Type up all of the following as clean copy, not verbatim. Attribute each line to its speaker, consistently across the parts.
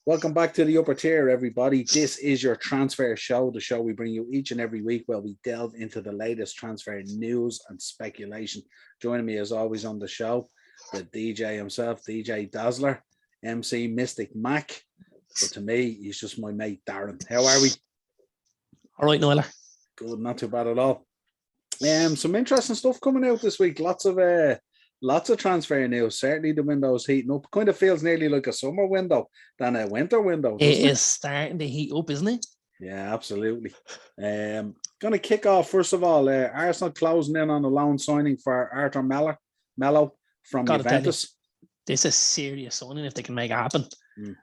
Speaker 1: Welcome back to the upper tier, everybody. This is your transfer show, the show we bring you each and every week where we delve into the latest transfer news and speculation. Joining me as always on the show, the DJ himself, DJ Dazzler, MC Mystic Mac. But to me, he's just my mate, Darren. How are we?
Speaker 2: All right, Noeller.
Speaker 1: Good, not too bad at all. Some interesting stuff coming out this week. Lots of transfer news. Certainly the window's heating up. Kind of feels nearly like a summer window than a winter window.
Speaker 2: It is starting to heat up, isn't it?
Speaker 1: Yeah, absolutely. Going to kick off, first of all, Arsenal closing in on a loan signing for Arthur Mello from Juventus.
Speaker 2: This is serious signing if they can make it happen.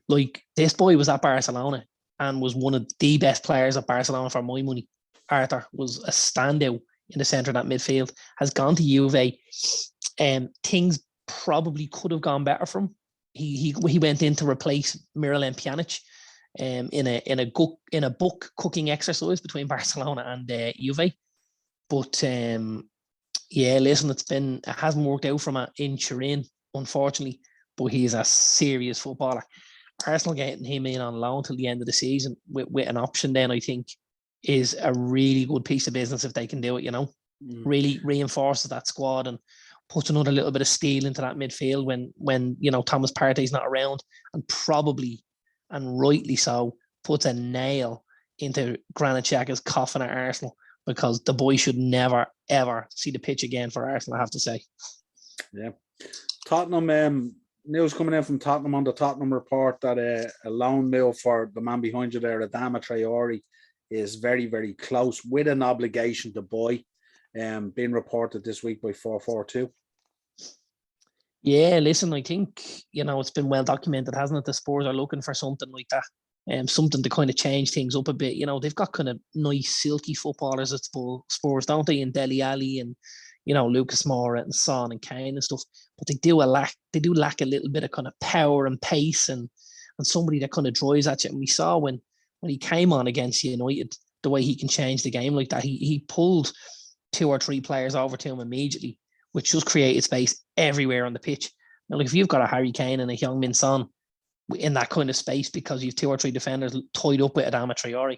Speaker 2: Like, this boy was at Barcelona and was one of the best players at Barcelona for my money. Arthur was a standout in the centre of that midfield, has gone to Juve. Things probably could have gone better for him. He went in to replace Miralem Pjanic in a book cooking exercise between Barcelona and Juve. But yeah, listen, it hasn't worked out for him in Turin, unfortunately. But he's a serious footballer. Arsenal getting him in on loan till the end of the season with an option, then I think is a really good piece of business if they can do it. Really reinforces that squad and puts another little bit of steel into that midfield when Thomas Partey's not around, and probably, and rightly so, puts a nail into Granit Xhaka's coffin at Arsenal, because the boy should never, ever see the pitch again for Arsenal, I have to say. Yeah.
Speaker 1: Tottenham, news coming in from Tottenham on the Tottenham report that a loan move for the man behind you there, Adama Traore, is very, very close with an obligation to buy. Being reported this week by 442.
Speaker 2: Yeah, listen, I think, it's been well documented, hasn't it? The Spurs are looking for something like that. Something to kind of change things up a bit. They've got kind of nice, silky footballers at Spurs, don't they? And Dele Alli and, Lucas Moura and Son and Kane and stuff. But they do lack a little bit of kind of power and pace and somebody that kind of drives at you. And we saw when he came on against United, the way he can change the game like that. He pulled 2 or 3 players over to him immediately, which just created space everywhere on the pitch. Now, if you've got a Harry Kane and a Heung-min Son in that kind of space because you've 2 or 3 defenders tied up with Adama Traore,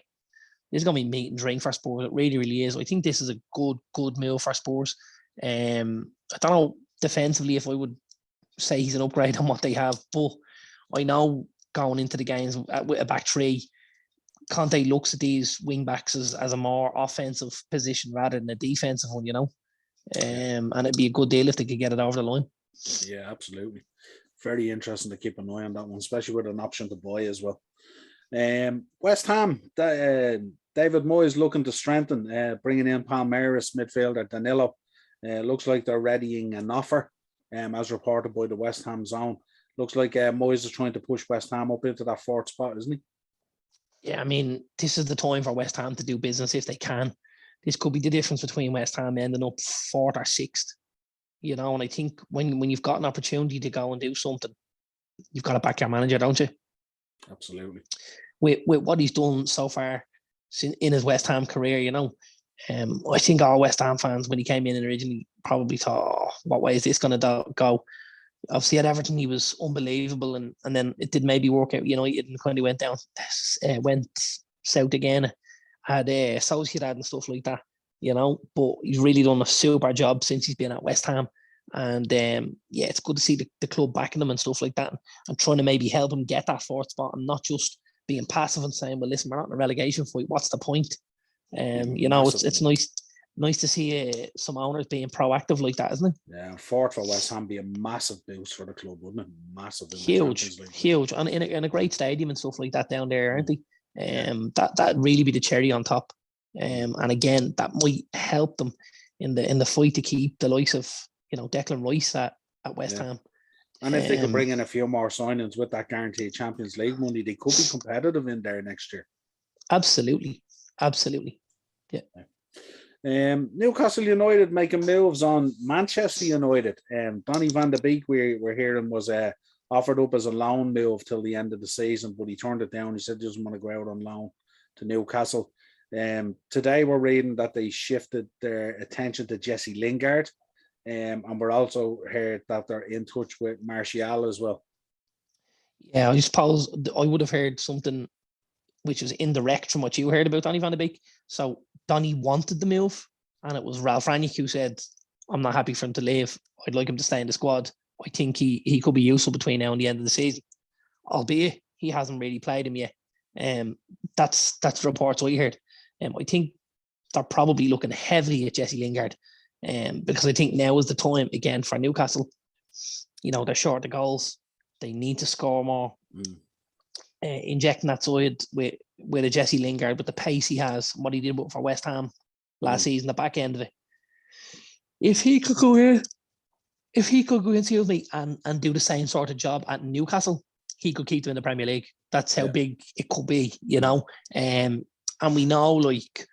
Speaker 2: this is going to be meat and drink for Spurs. It really, really is. I think this is a good move for Spurs. I don't know defensively if I would say he's an upgrade on what they have, but I know going into the games with a back three, Conte looks at these wing backs as a more offensive position rather than a defensive one, and it'd be a good deal if they could get it over the line.
Speaker 1: Yeah, absolutely. Very interesting to keep an eye on that one, especially with an option to buy as well. West Ham, David Moyes looking to strengthen, bringing in Palmeiras midfielder Danilo. Looks like they're readying an offer, as reported by the West Ham Zone. Looks like Moyes is trying to push West Ham up into that 4th spot, isn't he?
Speaker 2: Yeah, I mean, this is the time for West Ham to do business if they can. This could be the difference between West Ham ending up 4th or 6th. And I think when you've got an opportunity to go and do something, you've got to back your manager, don't you?
Speaker 1: Absolutely.
Speaker 2: With what he's done so far in his West Ham career, I think all West Ham fans, when he came in originally, probably thought, what way is this going to go? Obviously at Everton he was unbelievable, and then it did maybe work out United and kind of went south again at Sociedad and stuff like that, but he's really done a super job since he's been at West Ham, and it's good to see the club backing him and stuff like that, and trying to maybe help him get that 4th spot and not just being passive and saying, well, listen, we're not in a relegation fight, what's the point? It's nice to see some owners being proactive like that, isn't it?
Speaker 1: Yeah, 4th for West Ham be a massive boost for the club, wouldn't it? Massive.
Speaker 2: Huge. And in a great stadium and stuff like that down there, aren't they? That'd really be the cherry on top. And again, that might help them in the fight to keep the likes of, Declan Rice at West Ham.
Speaker 1: And if they could bring in a few more signings with that guaranteed Champions League money, they could be competitive in there next year.
Speaker 2: Absolutely. Yeah.
Speaker 1: Newcastle United making moves on Manchester United. Donny van de Beek, we're hearing, was offered up as a loan move till the end of the season, but he turned it down. He said he doesn't want to go out on loan to Newcastle. Today we're reading that they shifted their attention to Jesse Lingard, and we're also heard that they're in touch with Martial as well.
Speaker 2: Yeah, I suppose I would have heard something which was indirect from what you heard about Donny van de Beek. So Donny wanted the move, and it was Ralph Rangnick who said, I'm not happy for him to leave. I'd like him to stay in the squad. I think he could be useful between now and the end of the season, albeit he hasn't really played him yet. That's the reports I heard. I think they're probably looking heavily at Jesse Lingard, because I think now is the time again for Newcastle. You know, they're short of goals. They need to score more. Injecting that side with a Jesse Lingard, with the pace he has, what he did for West Ham last season, the back end of it. If he could go in, excuse me, and do the same sort of job at Newcastle, he could keep them in the Premier League. That's how big it could be, you know. And we know, like,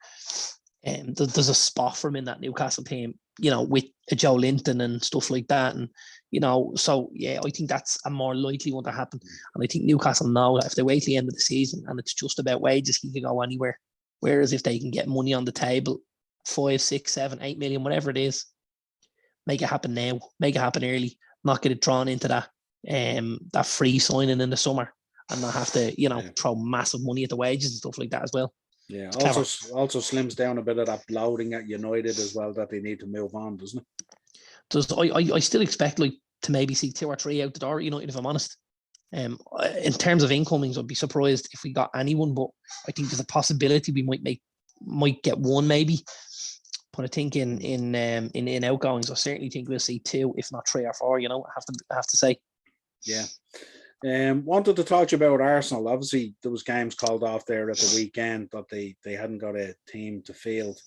Speaker 2: there's a spot for him in that Newcastle team, you know, with a Joe Linton and stuff like that. And, you know, so, yeah, I think that's a more likely one to happen. And I think Newcastle know that if they wait till the end of the season and it's just about wages, he can go anywhere. Whereas if they can get money on the table, 5, 6, 7, 8 million, whatever it is, make it happen now, make it happen early, not get it drawn into that free signing in the summer and not have to, you know, throw massive money at the wages and stuff like that as well.
Speaker 1: Yeah, also slims down a bit of that bloating at United as well, that they need to move on, doesn't it?
Speaker 2: I still expect, like, to maybe see 2 or 3 out the door at United, if I'm honest. In terms of incomings, I'd be surprised if we got anyone, but I think there's a possibility we might get one maybe. But I think in outgoings, I certainly think we'll see 2, if not 3 or 4. You know, I have to say.
Speaker 1: Yeah. Wanted to talk to you about Arsenal. Obviously, there was games called off there at the weekend that they hadn't got a team to field.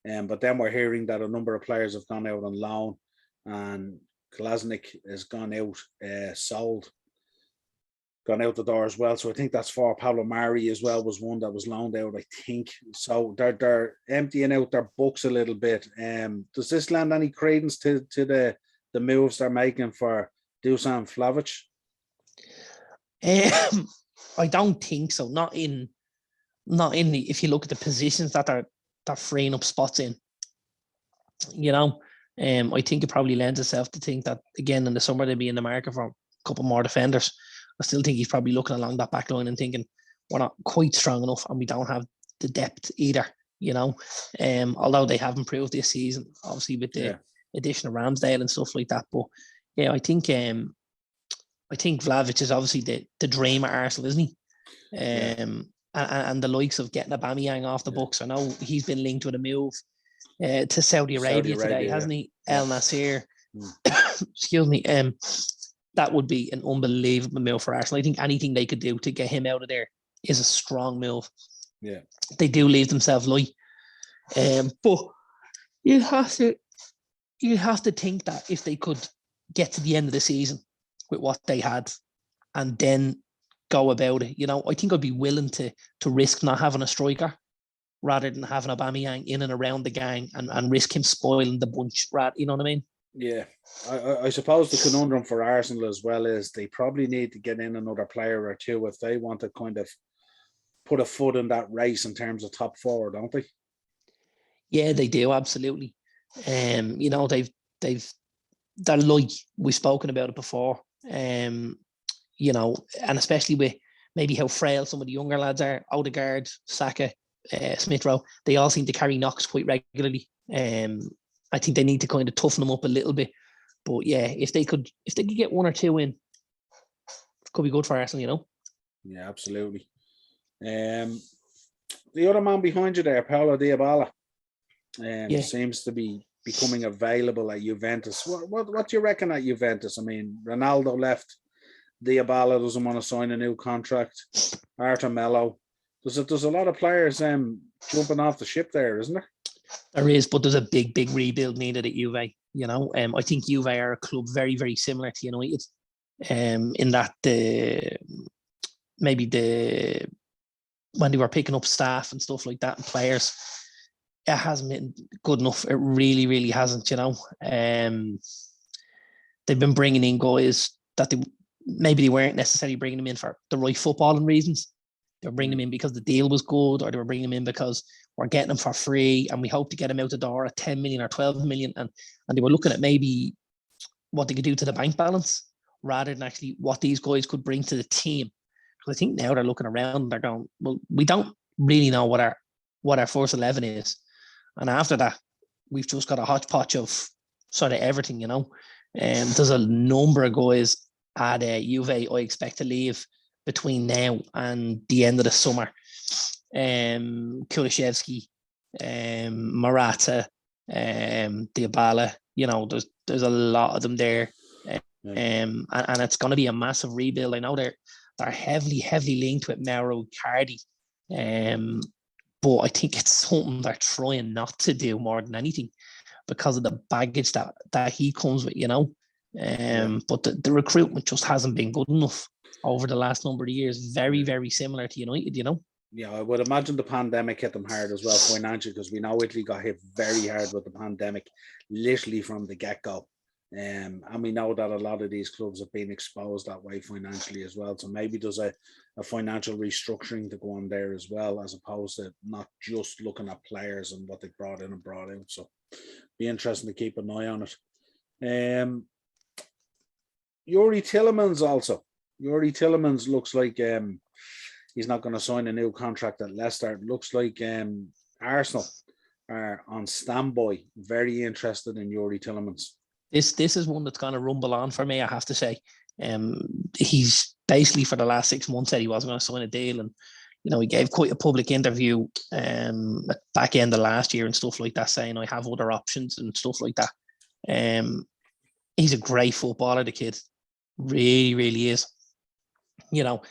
Speaker 1: But then we're hearing that a number of players have gone out on loan, and Kolasinac has gone out gone out the door as well. So I think that's for Pablo Mari as well, was one that was loaned out, I think. So they're emptying out their books a little bit. Does this lend any credence to the moves they're making for Dusan Vlahovic?
Speaker 2: I don't think so. Not in the, if you look at the positions that they're freeing up spots in. You know, I think it probably lends itself to think that again in the summer they'll be in the market for a couple more defenders. I still think he's probably looking along that back line and thinking we're not quite strong enough and we don't have the depth either, you know. Although they have improved this season, obviously with the addition of Ramsdale and stuff like that. But yeah, I think Vlahovic is obviously the dream at Arsenal, isn't he? And the likes of getting Aubameyang off the books. I know he's been linked with a move to Saudi Arabia today, hasn't he? El Nasser. Excuse me. That would be an unbelievable move for Arsenal. I think anything they could do to get him out of there is a strong move.
Speaker 1: Yeah,
Speaker 2: they do leave themselves light. But you have to think that if they could get to the end of the season with what they had and then go about it, you know, I think I'd be willing to risk not having a striker rather than having Aubameyang in and around the gang and risk him spoiling the bunch. You know what I mean?
Speaker 1: Yeah, I suppose the conundrum for Arsenal as well is they probably need to get in another player or two if they want to kind of put a foot in that race in terms of top 4, don't they?
Speaker 2: Yeah, they do, absolutely. You know, they're like, we've spoken about it before. You know, and especially with maybe how frail some of the younger lads are, Odegaard, Saka, Smith Rowe, they all seem to carry knocks quite regularly. I think they need to kind of toughen them up a little bit. But yeah, if they could get 1 or 2 in, it could be good for Arsenal, you know?
Speaker 1: Yeah, absolutely. The other man behind you there, Paolo Diabola, seems to be becoming available at Juventus. What do you reckon at Juventus? I mean, Ronaldo left. Diabola doesn't want to sign a new contract. Arthur Melo. There's a lot of players jumping off the ship there, isn't there?
Speaker 2: There is, but there's a big rebuild needed at Juve. You know, I think Juve are a club very, very similar to United, in that when they were picking up staff and stuff like that and players, it hasn't been good enough. It really, really hasn't. You know, they've been bringing in guys that they weren't necessarily bringing them in for the right footballing reasons. They were bringing them in because the deal was good, or they were bringing them in because we're getting them for free and we hope to get them out the door at 10 million or 12 million. And they were looking at maybe what they could do to the bank balance rather than actually what these guys could bring to the team. Because I think now they're looking around and they're going, well, we don't really know what our first 11 is. And after that, we've just got a hodgepodge of sort of everything, you know. There's a number of guys at Juve I expect to leave between now and the end of the summer. Kulishevsky, Morata, Diabola, you know, there's a lot of them there. And it's going to be a massive rebuild. I know they're heavily linked with Mauro Icardi. But I think it's something they're trying not to do more than anything because of the baggage that he comes with, you know. But the recruitment just hasn't been good enough over the last number of years. Very, very similar to United, you know.
Speaker 1: Yeah, I would imagine the pandemic hit them hard as well financially, because we know Italy got hit very hard with the pandemic, literally from the get-go. And we know that a lot of these clubs have been exposed that way financially as well. So maybe there's a financial restructuring to go on there as well, as opposed to not just looking at players and what they brought in and brought out. So be interesting to keep an eye on it. Yuri Tillerman's also. Yuri Tillerman's looks like he's not going to sign a new contract at Leicester. It looks like Arsenal are on standby, very interested in Yuri Tillerman's.
Speaker 2: This is one that's going to rumble on for me, I have to say. He's basically for the last 6 months said he wasn't going to sign a deal, and you know, he gave quite a public interview at back end of last year and stuff like that, saying I have other options and stuff like that. He's a great footballer, the kid. Really, really is. You know,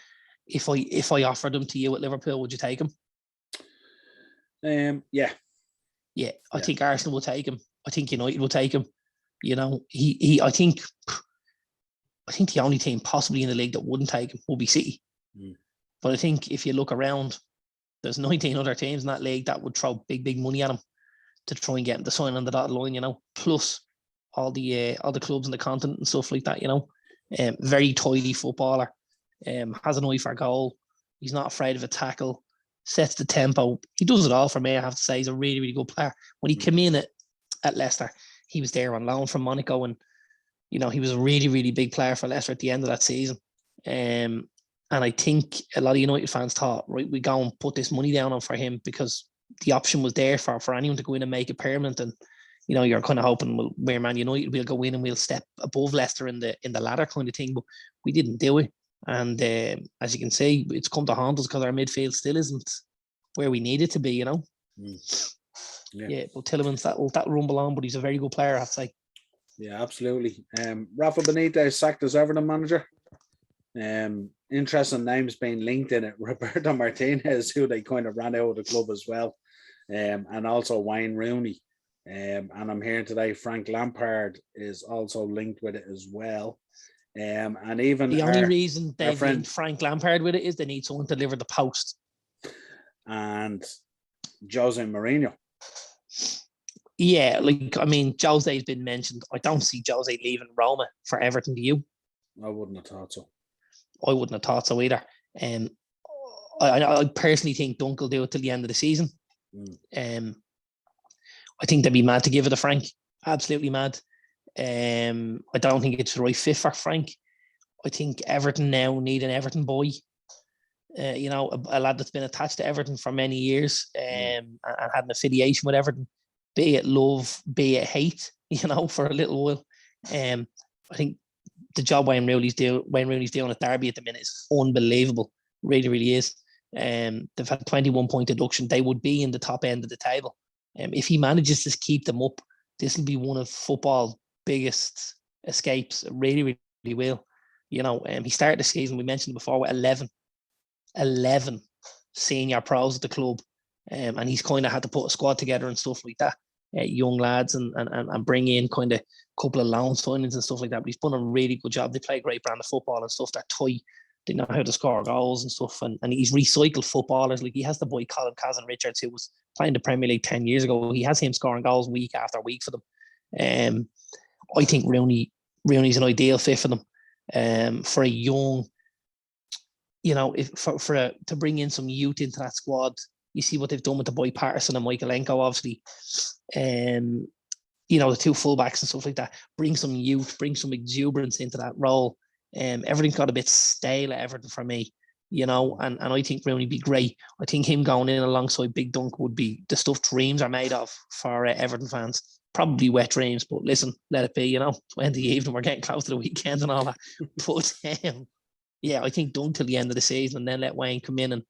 Speaker 2: if I offered him to you at Liverpool, would you take him?
Speaker 1: Yeah.
Speaker 2: I think Arsenal will take him. I think United will take him. You know, I think the only team possibly in the league that wouldn't take him will be City. But I think if you look around, there's 19 other teams in that league that would throw big money at him to try and get him to sign on the dotted line, you know, plus all the clubs in the continent and stuff like that, you know. Very tidy footballer, has an eye for goal. He's not afraid of a tackle, sets the tempo. He does it all for me, I have to say. He's a really, really good player. When he came in at Leicester, he was there on loan from Monaco, and you know, he was a really, really big player for Leicester at the end of that season. And I think a lot of United fans thought, right, we go and put this money down on for him because the option was there for anyone to go in and make it permanent. And you know, you're kind of hoping, well, we're Man United, we'll go in and we'll step above Leicester in the ladder kind of thing, but we didn't do it. And as you can see, it's come to haunt us because our midfield still isn't where we need it to be, you know. Yeah, but Tillerman's that rumble on, but he's a very good player, I have to say.
Speaker 1: Yeah, absolutely. Rafa Benitez sacked as Everton manager. Interesting names being linked in it. Roberto Martinez, who they kind of ran out of the club as well, and also Wayne Rooney. And I'm hearing today Frank Lampard is also linked with it as well. And even
Speaker 2: the only reason they've linked Frank Lampard with it is they need someone to deliver the post.
Speaker 1: And Jose Mourinho.
Speaker 2: Yeah, like, I mean, Jose's been mentioned. I don't see Jose leaving Roma for Everton, do you?
Speaker 1: I wouldn't have thought so.
Speaker 2: I wouldn't have thought so either. I personally think Dunk will do it till the end of the season. I think they'd be mad to give it to Frank. Absolutely mad. I don't think it's the right fit for Frank. I think Everton now need an Everton boy. You know, a lad that's been attached to Everton for many years and had an affiliation with Everton, be it love, be it hate, you know, for a little while. I think the job Wayne Rooney's doing at Derby at the minute is unbelievable. Really, really is. They've had 21-point deduction. They would be in the top end of the table. If he manages to keep them up, this will be one of football's biggest escapes. It really, really will. You know, he started the season, we mentioned it before, with 11 senior pros at the club. And he's kind of had to put a squad together and stuff like that. Young lads and bring in kind of a couple of loan signings and stuff like that. But he's done a really good job. They play a great brand of football and stuff. They're tight. They know how to score goals and stuff. And he's recycled footballers. Like, he has the boy Colin Kazan Richards, who was playing the Premier League 10 years ago. He has him scoring goals week after week for them. I think Rooney's an ideal fit for them. For a young, you know, to bring in some youth into that squad. You see what they've done with the boy Patterson and Michaelenko, obviously. You know, the two fullbacks and stuff like that. Bring some youth, bring some exuberance into that role. Everything got a bit stale at Everton for me, and I think Rooney be great. I think him going in alongside Big Dunk would be the stuff dreams are made of for Everton fans. Probably wet dreams, but listen, let it be, it's Wednesday evening, we're getting close to the weekend and all that. But yeah, I think Dunk till the end of the season and then let Wayne come in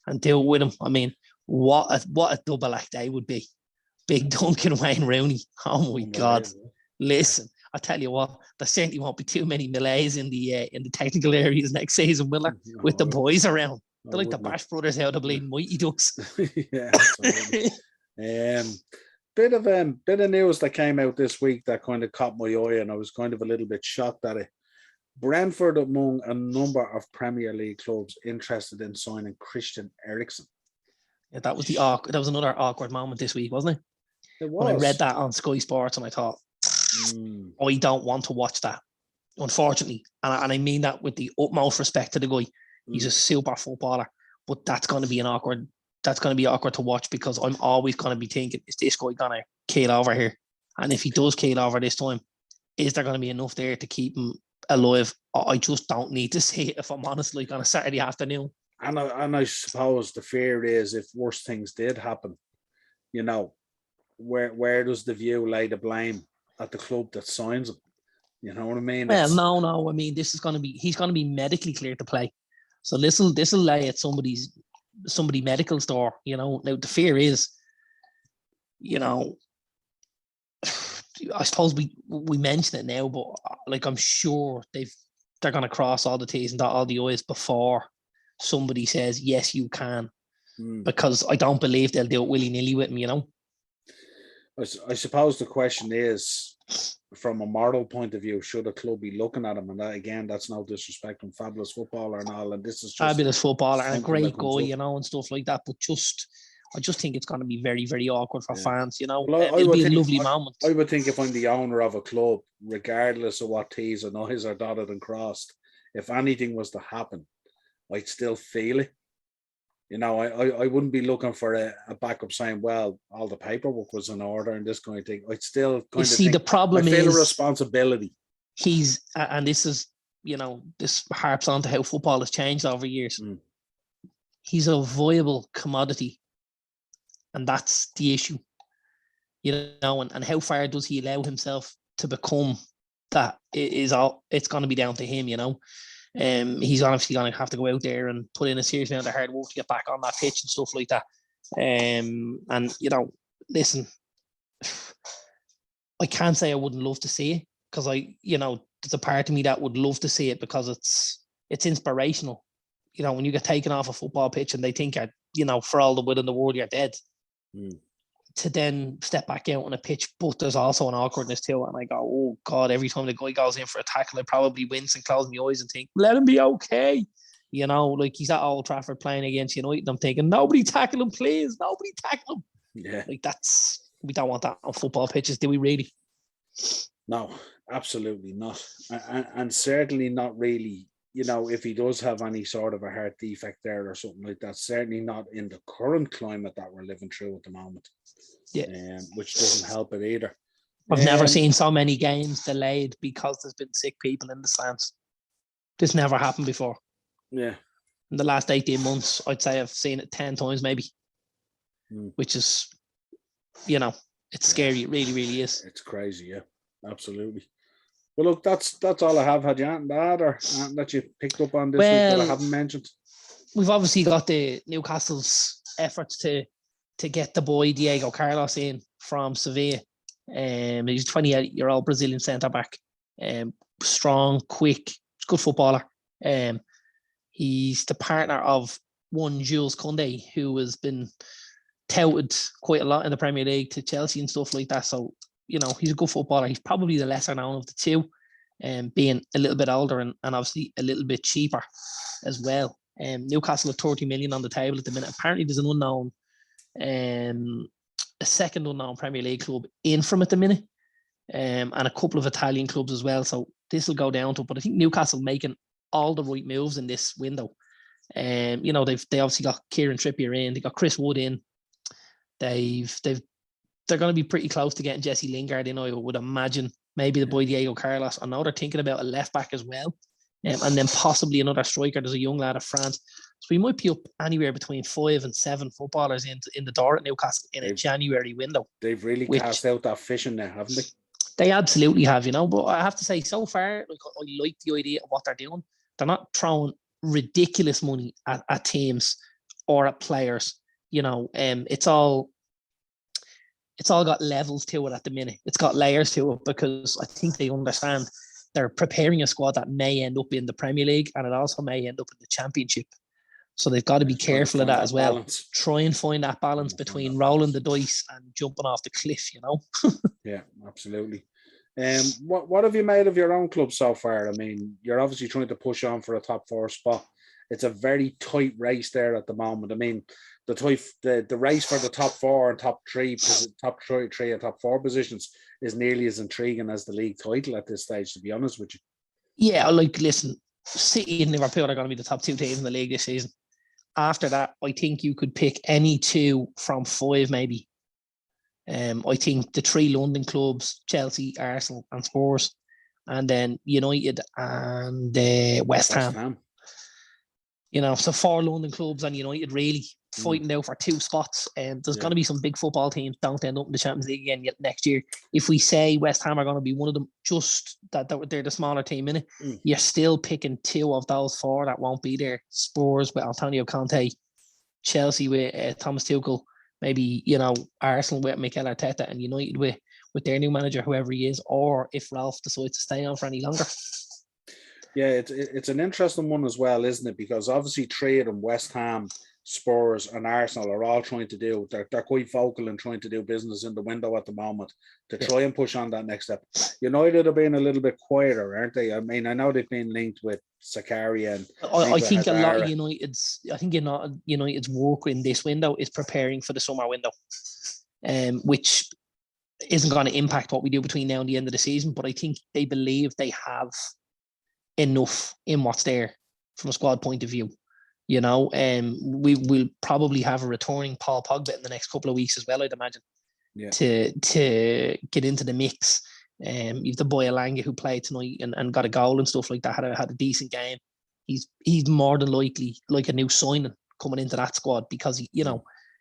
Speaker 2: and deal with him. I mean, what a double act day would be. Big Dunk and Wayne Rooney. Oh my God. Listen, I tell you what, there certainly won't be too many Malays in the technical areas next season, will there? No, with the boys around. They're like the Bash Brothers out of bleeding Mighty Ducks.
Speaker 1: Yeah, absolutely. Bit of news that came out this week that kind of caught my eye, and I was kind of a little bit shocked at it. Brentford among a number of Premier League clubs interested in signing Christian Eriksen.
Speaker 2: Yeah, that was another awkward moment this week, wasn't it? It was. When I read that on Sky Sports, and I thought, I don't want to watch that, unfortunately. And I mean that with the utmost respect to the guy. He's a super footballer, but that's going to be awkward to watch, because I'm always going to be thinking, is this guy going to keel over here? And if he does keel over this time, is there going to be enough there to keep him alive? I just don't need to see it, if I'm honest, like on a Saturday afternoon.
Speaker 1: And I suppose the fear is, if worse things did happen, where does the view lay the blame? At the club that signs him? You know what I mean?
Speaker 2: Well, no. I mean, he's going to be medically cleared to play. So this will lay at somebody medical store, Now the fear is, I suppose we mention it now, but like, I'm sure they're going to cross all the T's and dot all the I's before somebody says, yes, you can. Because I don't believe they'll do it willy-nilly with him,
Speaker 1: I suppose the question is, from a moral point of view, should a club be looking at him? And that, again, that's no disrespect, and fabulous footballer and all, and this is just
Speaker 2: fabulous footballer and a great guy, and stuff like that. But I just think it's going to be very, very awkward for fans,
Speaker 1: Well,
Speaker 2: it'll be a lovely moment.
Speaker 1: I would think if I'm the owner of a club, regardless of what T's and I's are dotted and crossed, if anything was to happen, I'd still feel it. I wouldn't be looking for a backup saying, well, all the paperwork was in order and this kind of thing. I'd still kind of think,
Speaker 2: the problem
Speaker 1: I feel
Speaker 2: is
Speaker 1: a responsibility.
Speaker 2: And this is, this harps on to how football has changed over years. He's a viable commodity, and that's the issue. And how far does he allow himself to become that? It's going to be down to him, He's obviously going to have to go out there and put in a serious amount of hard work to get back on that pitch and stuff like that. Listen, I can't say I wouldn't love to see it, because there's a part of me that would love to see it, because it's inspirational. When you get taken off a football pitch and they think for all the will in the world, you're dead. To then step back out on a pitch, but there's also an awkwardness to it. And I go, oh God, every time the guy goes in for a tackle, I probably wince and close my eyes and think, let him be okay. Like he's at Old Trafford playing against United. I'm thinking, nobody tackle him, please. Nobody tackle him.
Speaker 1: Yeah.
Speaker 2: Like we don't want that on football pitches, do we really?
Speaker 1: No, absolutely not. And certainly not really, if he does have any sort of a heart defect there or something like that, certainly not in the current climate that we're living through at the moment.
Speaker 2: Yeah.
Speaker 1: Which doesn't help it either.
Speaker 2: I've never seen so many games delayed because there's been sick people in the stands. This never happened before.
Speaker 1: Yeah.
Speaker 2: In the last 18 months, I'd say I've seen it 10 times maybe, which is, it's scary. It really, really is.
Speaker 1: It's crazy. Yeah, absolutely. Well, look, that's all I have. Had you anything to add or that you picked up on this week that I haven't mentioned?
Speaker 2: We've obviously got the Newcastle's efforts to get the boy Diego Carlos in from Sevilla. He's a 28-year-old Brazilian centre-back. Strong, quick, good footballer. He's the partner of one Jules Koundé, who has been touted quite a lot in the Premier League to Chelsea and stuff like that. So, he's a good footballer. He's probably the lesser known of the two, being a little bit older and obviously a little bit cheaper as well. Newcastle have 30 million on the table at the minute. Apparently there's an unknown, a second unknown Premier League club in from at the minute, and a couple of Italian clubs as well. So this will go down to, but I think Newcastle making all the right moves in this window. They obviously got Kieran Trippier in, they got Chris Wood in. They're going to be pretty close to getting Jesse Lingard in, I would imagine. Maybe the boy Diego Carlos. I know they're thinking about a left back as well. and then possibly another striker. There's a young lad of France. So we might be up anywhere between 5 and 7 footballers in the door at Newcastle in a January window.
Speaker 1: They've really cast out that fishing net, haven't they?
Speaker 2: They absolutely have, But I have to say, so far, like, I like the idea of what they're doing. They're not throwing ridiculous money at teams or at players. It's all got levels to it at the minute. It's got layers to it because I think they understand they're preparing a squad that may end up in the Premier League and it also may end up in the Championship. So they've got to be careful of that as well. Balance. Try and find that balance between rolling the dice and jumping off the cliff,
Speaker 1: Yeah, absolutely. What have you made of your own club so far? I mean, you're obviously trying to push on for a top 4 spot. It's a very tight race there at the moment. I mean, the race for the top 4 and top 3 and top 4 positions is nearly as intriguing as the league title at this stage, to be honest with you.
Speaker 2: Yeah, listen, City and Liverpool are going to be the top 2 teams in the league this season. After that, I think you could pick any 2 from 5, maybe. I think the 3 London clubs, Chelsea, Arsenal, and Spurs, and then United and West Ham. So 4 London clubs and United really fighting out for 2 spots. And there's going to be some big football teams don't end up in the Champions League again yet next year. If we say West Ham are going to be one of them, just that they're the smaller team in it, you're still picking 2 of those 4 that won't be there. Spurs with Antonio Conte, Chelsea with Thomas Tuchel, maybe Arsenal with Mikel Arteta, and United with their new manager, whoever he is, or if Ralph decides to stay on for any longer.
Speaker 1: Yeah, it's an interesting one as well, isn't it? Because obviously 3 of them, West Ham, Spurs and Arsenal, are all trying to do, they're quite vocal and trying to do business in the window at the moment to try and push on that next step. United are being a little bit quieter, aren't they? I mean, I know they've been linked with Zakaria and
Speaker 2: I think a lot of United's work in this window is preparing for the summer window, which isn't going to impact what we do between now and the end of the season. But I think they believe they have enough in what's there from a squad point of view. We will probably have a returning Paul Pogba in the next couple of weeks as well, I'd imagine, to get into the mix. You've the boy Alanga who played tonight and got a goal and stuff like that, had a decent game. He's more than likely like a new signing coming into that squad because,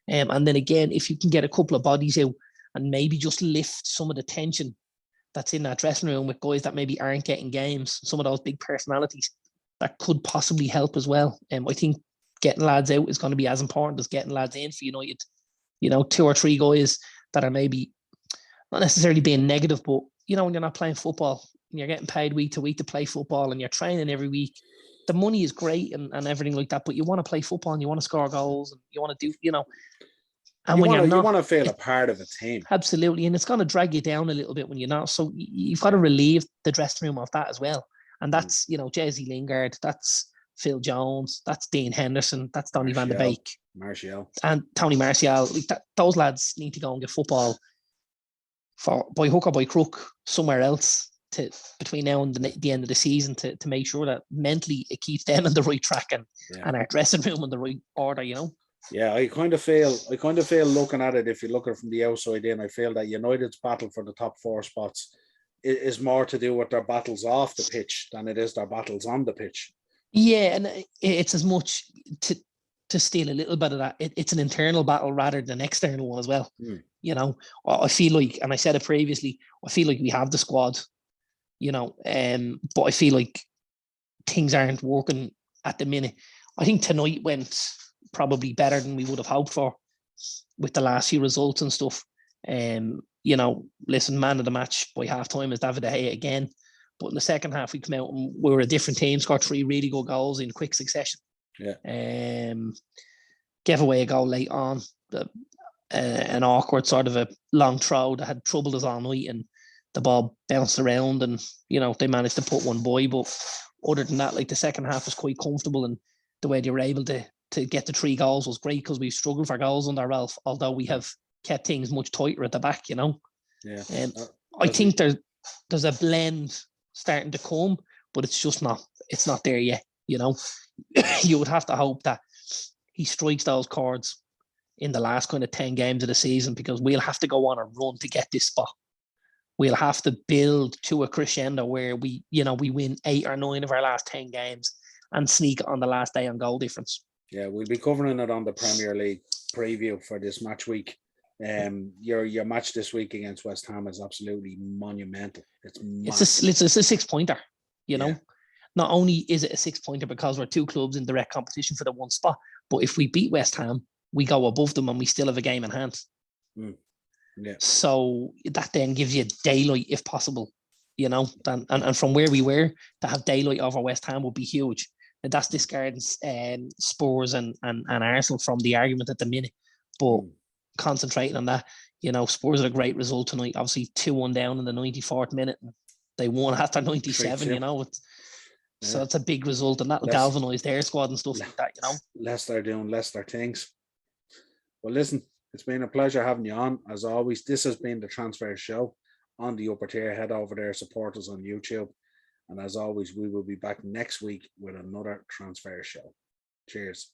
Speaker 2: and then again, if you can get a couple of bodies out and maybe just lift some of the tension that's in that dressing room with guys that maybe aren't getting games, some of those big personalities, that could possibly help as well. I think getting lads out is going to be as important as getting lads in for United. 2 or 3 guys that are maybe not necessarily being negative, but when you're not playing football and you're getting paid week to week to play football and you're training every week, the money is great and everything like that, but you want to play football and you want to score goals and you want to do, And
Speaker 1: you want to feel a part of a team.
Speaker 2: Absolutely. And it's going to drag you down a little bit when you're not. So you've got to relieve the dressing room of that as well. And that's, Jesse Lingard, that's Phil Jones, that's Dean Henderson, that's Donny van de Beek.
Speaker 1: Martial.
Speaker 2: And Tony Martial. Those lads need to go and get football by hook or by crook somewhere else between now and the end of the season to make sure that mentally it keeps them on the right track and our dressing room in the right order,
Speaker 1: Yeah, I kind of feel looking at it, if you look at it from the outside in, I feel that United's battle for the top 4 spots is more to do with their battles off the pitch than it is their battles on the pitch.
Speaker 2: Yeah, and it's as much to steal a little bit of that. It's an internal battle rather than an external one as well. I feel like, and I said it previously, I feel like we have the squad, but I feel like things aren't working at the minute. I think tonight went probably better than we would have hoped for with the last few results and stuff. Listen, man of the match by half time is David De Gea again. But in the second half, we come out and we were a different team, scored 3 really good goals in quick succession.
Speaker 1: Yeah.
Speaker 2: Gave away a goal late on, an awkward sort of a long throw that had troubled us all night, and the ball bounced around and, they managed to put one by. But other than that, the second half was quite comfortable, and the way they were able to get the 3 goals was great because we struggled for goals under Ralph, although we have kept things much tighter at the back, Yeah. I think there's a blend starting to come, but it's just not there yet, You would have to hope that he strikes those chords in the last kind of 10 games of the season, because we'll have to go on a run to get this spot. we'll have to build to a crescendo where we win 8 or 9 of our last 10 games and sneak on the last day on goal difference.
Speaker 1: Yeah, we'll be covering it on the Premier League preview for this match week. Your match this week against West Ham is absolutely monumental. It's
Speaker 2: a 6-pointer, you know. Not only is it a 6-pointer because we're two clubs in direct competition for the one spot, but if we beat West Ham, we go above them and we still have a game in hand.
Speaker 1: Yeah.
Speaker 2: So that then gives you daylight if possible, you know. And from where we were, to have daylight over West Ham would be huge. And that's discarding Spurs and Arsenal from the argument at the minute. But concentrating on that, you know, Spurs had a great result tonight. Obviously 2-1 down in the 94th minute. And they won after 97, you know. So it's a big result, and that'll galvanise their squad and stuff like that, you know.
Speaker 1: Leicester doing Leicester things. Well, listen, it's been a pleasure having you on. As always, this has been the Transfer Show on the Upper Tier. Head over there, support us on YouTube. And as always, we will be back next week with another Transfer Show. Cheers.